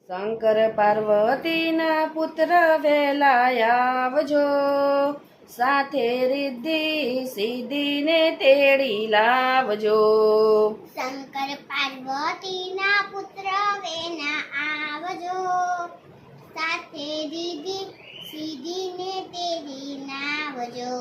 શંકર પાર્વતીના પુત્ર વહેલા આવજો, સાથે રિદ્ધિ સિદ્ધિને તેડી લાવજો. શંકર પાર્વતીના પુત્ર વેના આવજો, સાથે રિદ્ધિ સિદ્ધિને તેડી લાવજો.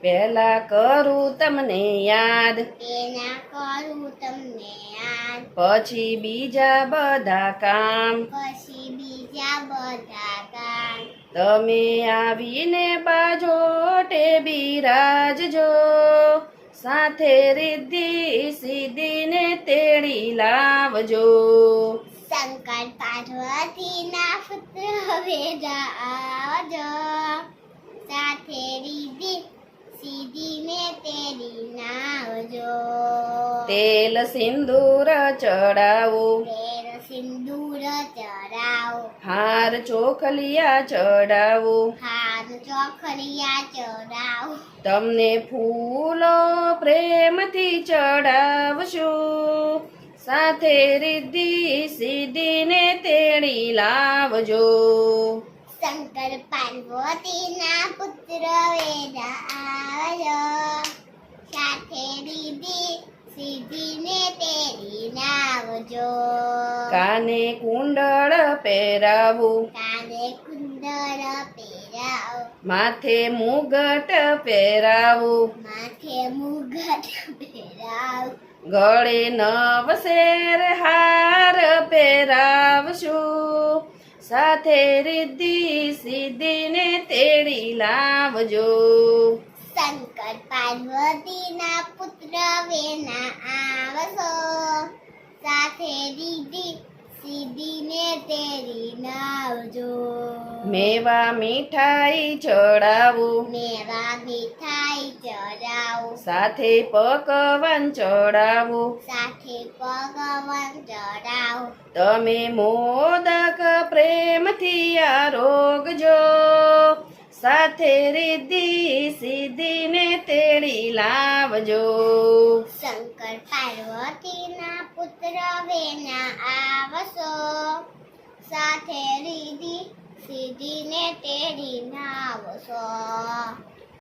પહેલા કરું તમને યાદ, તેના કરું તમને યાદ, પછી બીજા બધા કામ. પછી બીજા બધા કામ. તમે આવીને બાજોટે બિરાજજો, સાથે રિદ્ધિ સિદ્ધિને તેડી લાવજો. શંકર પાર્વતીના પુત્ર વેદા આવજો, સાથે રિદ્ધિ સિદ્ધિને તેડી લાવજો. તેલ સિંદૂર ચડાવો, તેલ સિંદૂર ચડાવો, હાર ચોખલિયા ચડાવો, હાર ચોખલિયા ચડાવો. તમને ફૂલો પ્રેમથી ચડાવશું, સાથે રિદ્ધિ સિદ્ધિને તેડી લાવજો. શંકર પાર્વતીના પુત્ર વેદા આવજો, સાથે રિદ્ધિ સિદ્ધિને તેડી લાવજો. કાને કુંડળ પહેરાવું, કાને કુંડળ પહેરાવો, માથે મુગટ પહેરાવું, માથે મુગટ પહેરાવો. ગળે નવશેર હાર પહેરાવશું, સાથે રિદ્ધિ સિદ્ધિને તેડી લાવજો. શંકર પાર્વતીના પુત્ર વેના આવશો, સાથે રિદ્ધિ સિદ્ધિને તેડી લાવજો. મેવા મીઠાઈ ચડાવું, મેવા મીઠાઈ ચડાવો, સાથે પકવાન ચડાવું, સાથે ભગવાન ચડાવો. તમે મોદક પ્રેમથી આરોગજો, સાથે રિદ્ધિ સિદ્ધિને તેડી લાવજો. શંકર પાર્વતીના પુત્ર વેના આવશો, સાથે રિદ્ધિ સિદ્ધિને તેડી લાવશો.